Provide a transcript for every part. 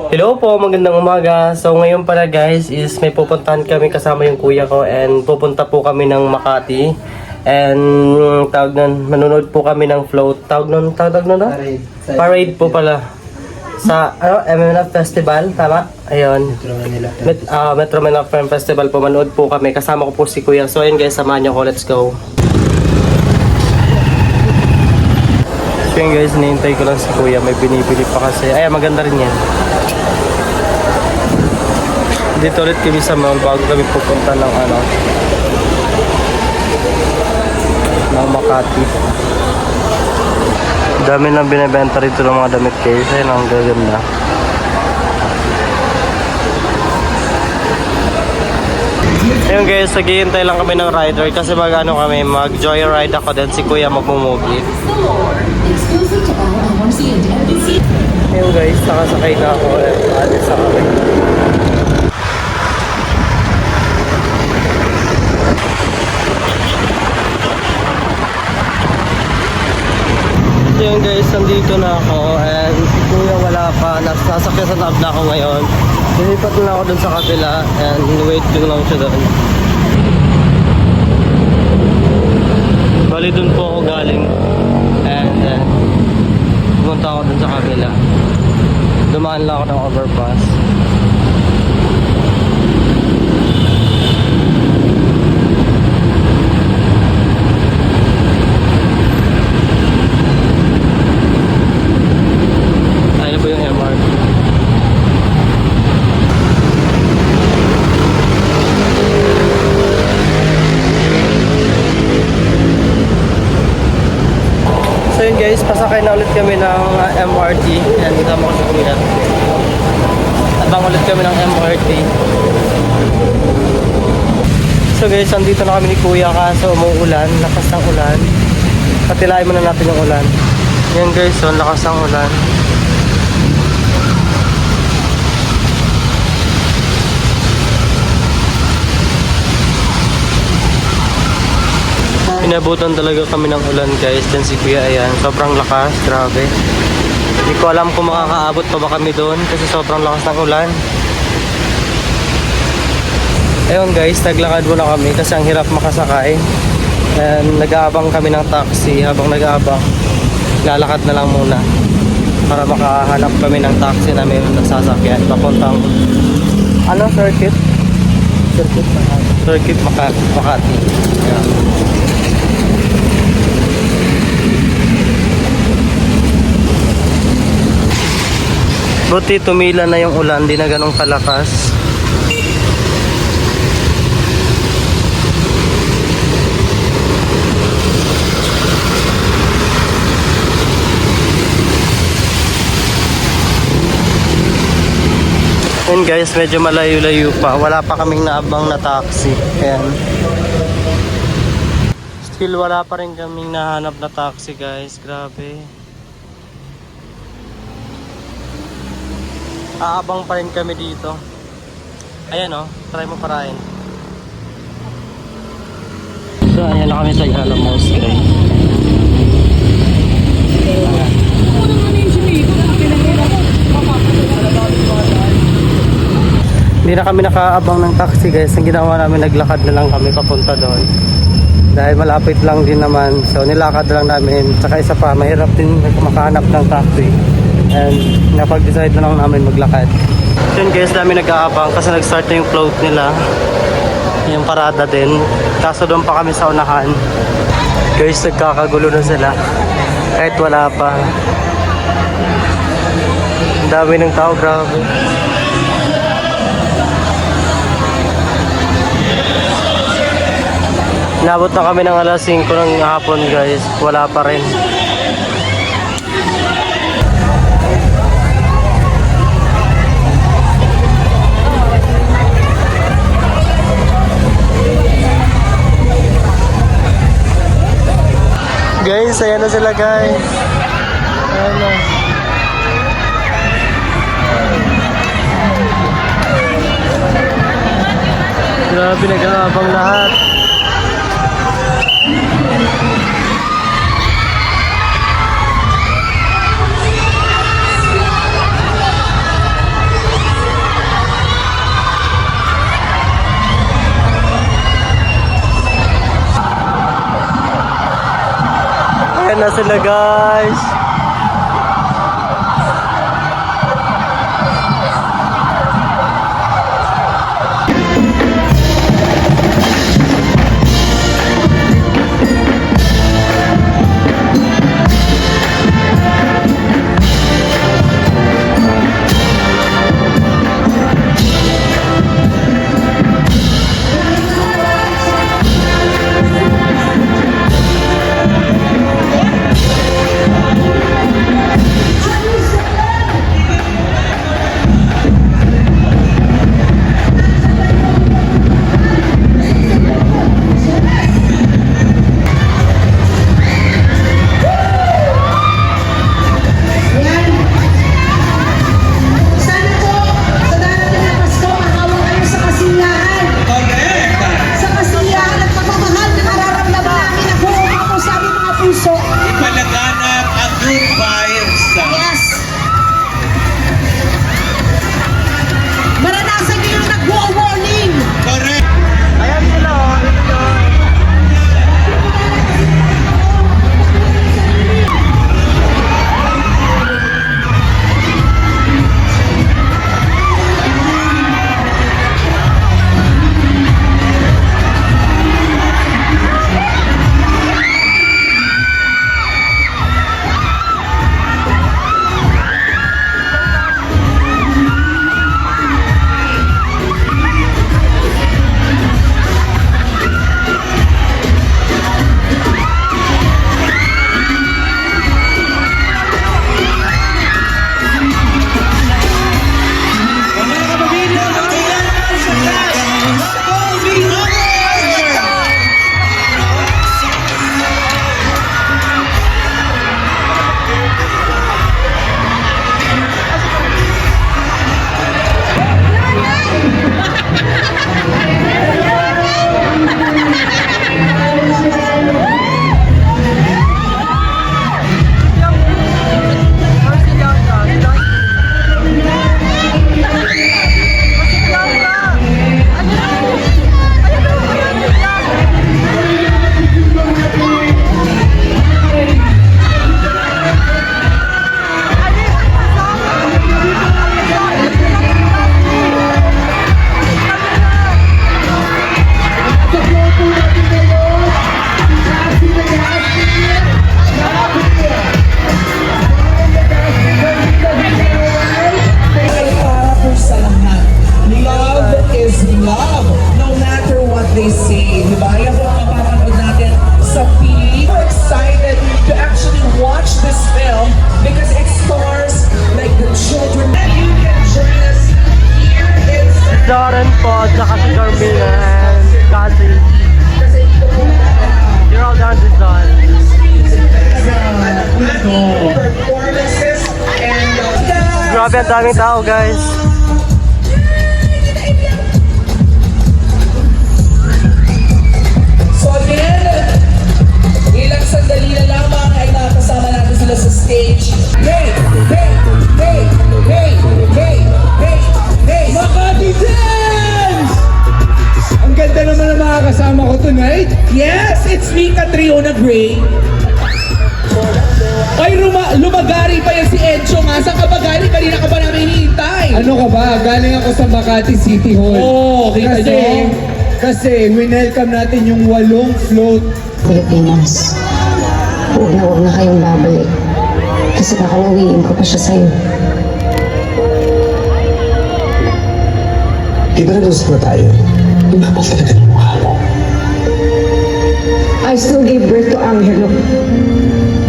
Hello po, magandang umaga. So ngayon pala guys is may pupuntahan kami kasama yung kuya ko and pupunta po kami ng Makati. And manonood po kami ng float. Tawag nun na? Parade po pala. Sa MMNF Festival, tama? Ayun. Metro Manila Film Festival po. Manood po kami. Kasama ko po si kuya. So ayun guys, samahan niyo ko. Let's go. So yun guys, hinihintay ko lang si kuya. May binibili pa kasi. Ay, maganda rin yan. Dito ulit kami sa mall bago kami pupunta ng ng Makati. Dami lang binibenta rito ng mga damit guys. Ayun, ang gaganda. Ayun guys, naghihintay lang kami ng rider kasi mag joyride ako din si kuya magmumugit. Ayun guys, nakasakay na ako. Alis sa kami. Yun guys, nandito na ako and si kuya wala pa, nasasakyan sa tab na ako ngayon. Nilipat na ako dun sa kabila and wait lang siya doon. Bali dun po ako galing and pumunta ako dun sa kabila. Dumaan lang ako ng overpass. So yun guys, pasakay na ulit kami ng MRT and kasama ko si kuya. Abang ulit kami ng MRT. So guys, andito na kami ni kuya kaso umuulan, lakas ng ulan. Patilayin muna natin yung ulan. Yan guys, so lakas ng ulan. Inabutan talaga kami ng ulan guys. Then si kuya, ayan, sobrang lakas, grabe. Hindi ko alam kung makakaabot pa ba kami doon kasi sobrang lakas ng ulan. Ayun guys, naglakad muna kami kasi ang hirap makasakay. And nag-aabang kami ng taxi. Habang nag-aabang, lalakad na lang muna para makahanap kami ng taxi na may nagsasakyan papuntang circuit? Circuit Makati. Ayan. Buti tumila na yung ulan, di na ganun kalakas. And guys, medyo malayo-layo pa. Wala pa kaming naabang na taxi. Ayan. Still wala pa rin kaming nahanap na taxi guys. Grabe. Aabang pa rin kami dito. Ayan try mo parain. So ayan na kami sa Alamos guys. Hindi na kami nakaabang ng taxi guys. Ang ginawa namin, naglakad na lang kami papunta doon. Dahil malapit lang din naman. So nilakad lang namin. Tsaka isa pa, mahirap din makahanap ng taxi. And napag-decide na lang namin maglakad. Yun guys, namin nag-aabang kasi nag-start na yung float nila. Yung parada din. Kaso doon pa kami sa unahan. Guys, nagkakagulo na sila. Kahit wala pa. Ang dami ng tao, grabe. Nabot na kami ng alas 5 ng hapon guys. Wala pa rin. Guys, ayan na sila guys. Ayan na. Grabe, nag-aabang lahat. Ayan na sila guys. Darren po, tsaka si Carmina and Cassie. Gerald and Rizal. Grabe ang daming tao guys. So again, ilang sandali na lamang ay nakasama natin sila sa stage. Hey! Hey! Hey! Hey! Hey! Hey! Hey! Makati Dance! Ang ganda naman ng mga kasama ko tonight. Yes! It's me, Catriona Gray. Ay, lumagari pa yan si Encho nga. Saan ka ba galing? Kanina ka ba namin hinihintay? Ano ka ba? Galing ako sa Makati City Hall. Oo, kita nyo? Kasi winelcome natin yung 8 float. Pilipinas, huwag na kayong babalik. Kasi baka nawiin ko pa siya sa'yo. Di ba nag-usap na tayo? Yung kapal talaga ng mukha mo. I still gave birth to Angelo.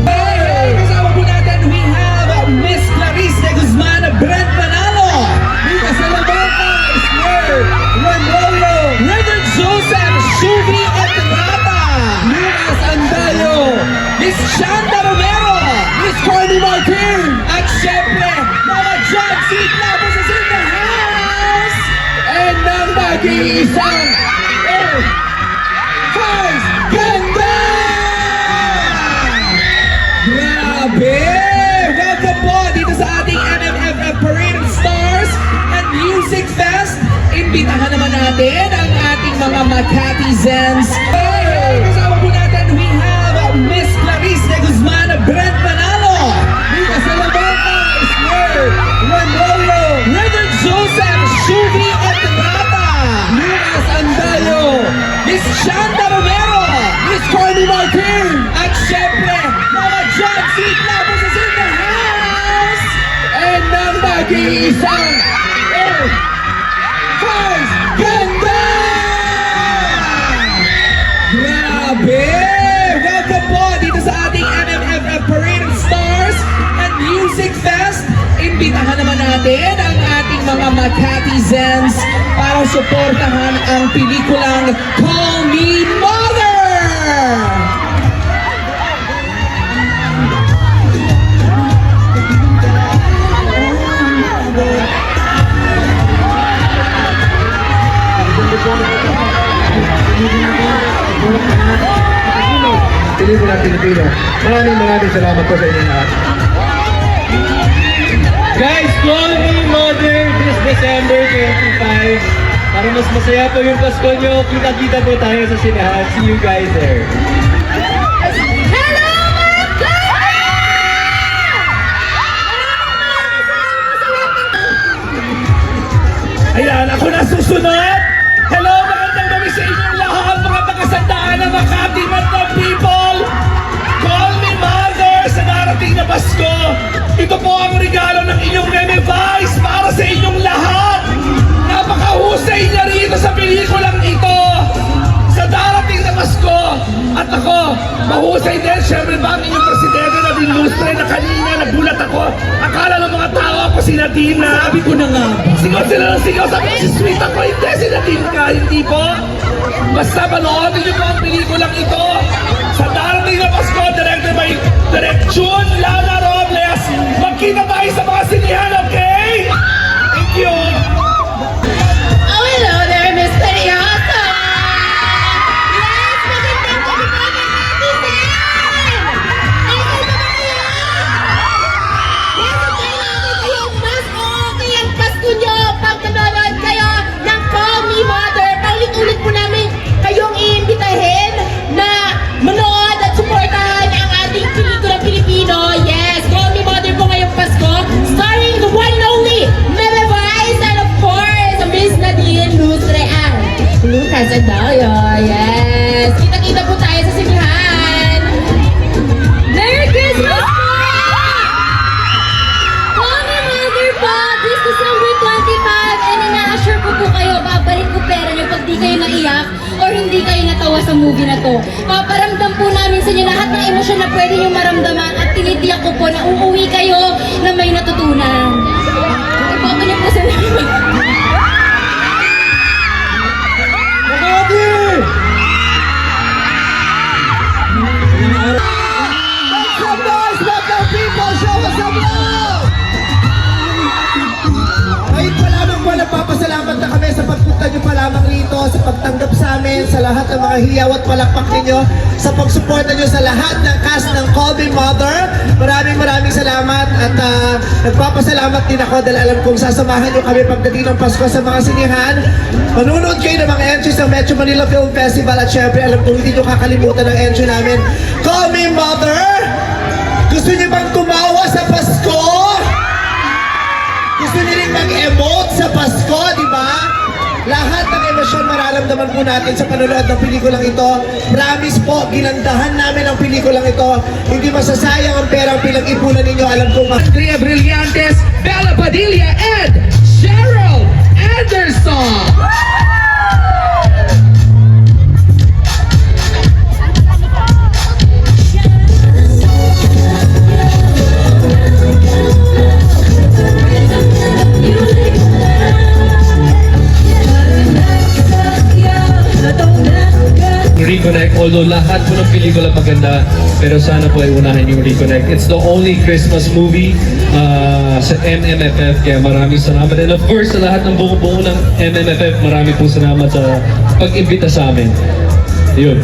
Hey! Kasama po natin, we have Miss Clarice de Guzman, Brent Manalo. Mika Salamanca is here. Remolio, River Joseph, Shuvi Etrata. Lucas Andayo, Miss Shanda Romero, Miss Corny Martin. At syempre, mga John C. Clavos is in the house. And ang nag-iisang Vice Ganda! Grabe! Welcome po dito sa ating MMFF Parade of Stars and Music Fest. Imbitahan naman natin ang ating mga Makati Zens. Hey! Kasama po natin, we have Miss Clarice de Guzman, nag-iisang Air Force Ganda! Grabe! Welcome po dito sa ating MMFF Parade of Stars and Music Fest. Imbitahan naman natin ang ating mga Makatizens para suportahan ang pelikulang Call Me Mother! Pelikula Pilipino. Maraming salamat po sa inyong lahat. Guys, Call Me Mother this December 25. Para mas masaya po yung Pasko nyo, kita-kita po tayo sa sinahan. See you guys there. Ayan, ako na susunod! Hello, magandang gabi sa inyong lahat, mga taga-Sandaan ng Makati, Mandag people! Call Me Mother sa darating na Pasko! Ito po ang regalo ng inyong Meme Vice para sa inyong lahat! Napakahusay niya rito sa pelikulang ito! Sa darating na Pasko! At ako, mahusay din, syempre ba ang inyong presidente na Lustre na kanina nagulat ako. Akala ng mga tao ako si Nadine na. Sabi ko na nga. Sigaw sila ng sigaw. Sabi ko si sweet ako. Hindi, si Nadine ka. Hindi po. Basta panoodin niyo po ang pelikulang ito. Sa darating na Pasko, directed by Direk June Lana Robles. Magkita tayo sa mga sinihan, okay? Thank you. Oh, hello there, Miss Periosa! Yes, magandang gabi po, Makatizens! Nasaan ba kayo? Yes, kailangan kayong mas okay ang Pasko nyo pag nanonood kayo ng Call Me Mother. Paulit-ulit po namin kayong iimbitahin na manood at suportahan ang ating pelikulang Pilipino. Yes, Call Me Mother po ngayong Pasko, starring the one and only Meme Vice and of course, Miss Nadine Lustre and Lucas Adayo. Yes, kita-kita po tayo sa sinihan. Merry Christmas po! Call Me Mother po, this December 25 and ina-assure ko po kayo, babalik ko pera niyo pag di kayo naiyak or hindi kayo natawa sa movie na to. Paparamdam po namin sa inyo lahat ng emosyon na pwede nyo maramdaman at tinitiyak ko po na uuwi kayo na may natutunan. Iboto niyo po sa Some noise, Mandag people, show us some love! Ngayon pa lamang po nagpapasalamat na kami sa pagpunta nyo pa lamang rito, sa pagtanggap sa amin, sa lahat ng mga hiyaw at palakpak ninyo, sa pagsuporta nyo sa lahat ng cast ng Call Me Mother. Maraming salamat at nagpapasalamat din ako dahil alam kong sasamahan nyo kami pagdating ng Pasko sa mga sinihan. Manunood kayo ng mga entries ng Metro Manila Film Festival at syempre alam kong hindi nyo kakalimutan ang entry namin. Call Me Mother! Gusto niyo bang tumawa sa Pasko? Gusto niyo rin mag-emote sa Pasko, di ba? Lahat ng emosyon mararamdaman po natin sa panonood ng pelikulang ito. Promise po, ginandahan namin ang pelikulang ito. Hindi masasayang ang perang pinag-ipunan ninyo. Alam kong Andrea Brillantes, Bella Padilla, and Cheryl Anderson! Reconnect, although lahat po ng pelikula maganda, pero sana po ay unahin yung Reconnect. It's the only Christmas movie sa MMFF, kaya maraming salamat. And of course, sa lahat ng buo-buo ng MMFF, maraming po salamat sa pag-imbita sa amin. Yun.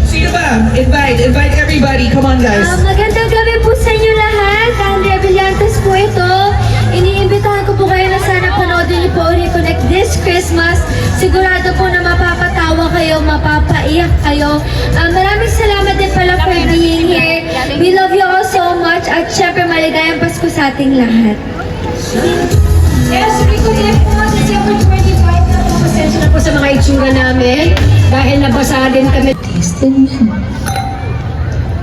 Sino ba? Invite everybody. Come on, guys. Magandang gabi po sa inyo lahat. Andrea Brillantes po ito. Iniimbitahan ko po kayo na sana panoodin niyo po Reconnect this Christmas. Sigurado po na mapapatawa kayo, mapapaiyak kayo. Maraming salamat din pala for being here. We love you all so much at syempre maligayang Pasko sa ating lahat. Yes, Reconnect po December 25 na po. Pasensya na po sa mga itsura namin dahil nabasa din kami. Kristen,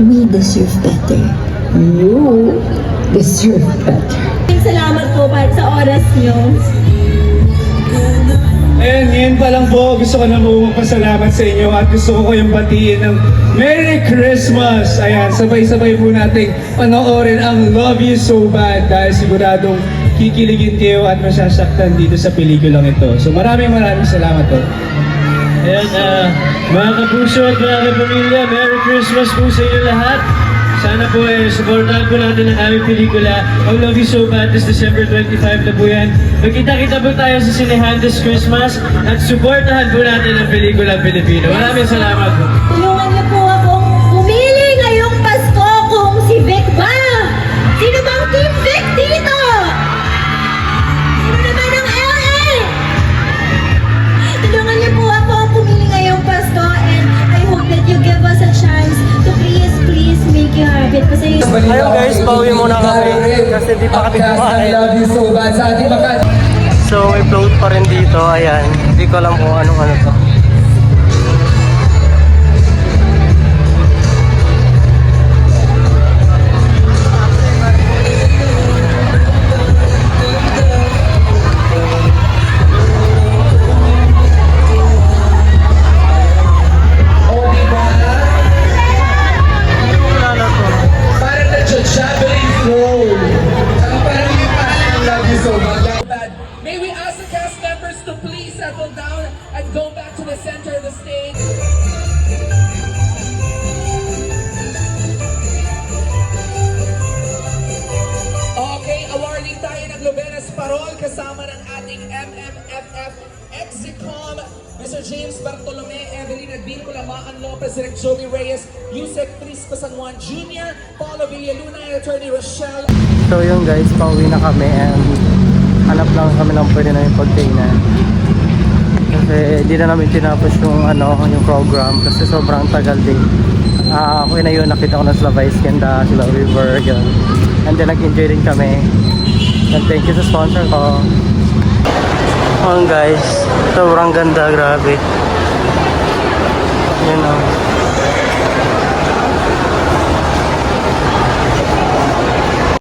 we deserve better. You deserve better. Salamat nyo. Ayan, ngayon pa lang po, gusto ko na po magpasalamat sa inyo at gusto ko kayong batiin ng Merry Christmas! Ayan, sabay-sabay po nating panoorin ang Love You So Bad dahil siguradong kikiligin kayo at masasaktan dito sa pelikulang ito. So maraming salamat po. Ayan, mga kapuso at mga kapamilya, Merry Christmas po sa inyo lahat. Sana po supportahan po natin ang aming pelikula. I Love You So Bad this December 25 na po yan. Magkita-kita po tayo sa sinehan this Christmas at supportahan po natin ang pelikula Pilipino. Maraming salamat po. Tulungan niyo po akong pumili ngayong Pasko kung si Vic ba? Sino bang Team Vic dito? Sino naman ang LA? Tulungan niyo po ako pumili ngayong Pasko and I hope that you give us a chance to please make you happy. Kasi Ayun guys, pauwi muna kami kasi di pa kami kumain. So may float pa rin dito, ayan. Hindi ko alam kung anong ano to. May we ask the cast members to please settle down and go back to the center of the stage. Okay, awarding tayo ng Lubenes Parol kasama ng ating MMFF Exicom, Mr. James Bartolome, Evelyn Advíncula, Maan Lopez, Direk Joey Reyes, Yusek Trispa San Juan Jr., Paulo Villaluna, and Attorney Rochelle. So yun guys, pauwi na kami and hanap lang kami ng pwede namin pagkainan. Kasi di na namin tinapos yung yung program kasi sobrang tagal din. Okay na yun, nakita ko na sila Vice Ganda, sila River, yun. And then nag-enjoy din kami. And thank you sa sponsor ko. Guys, sobrang ganda, grabe. Yun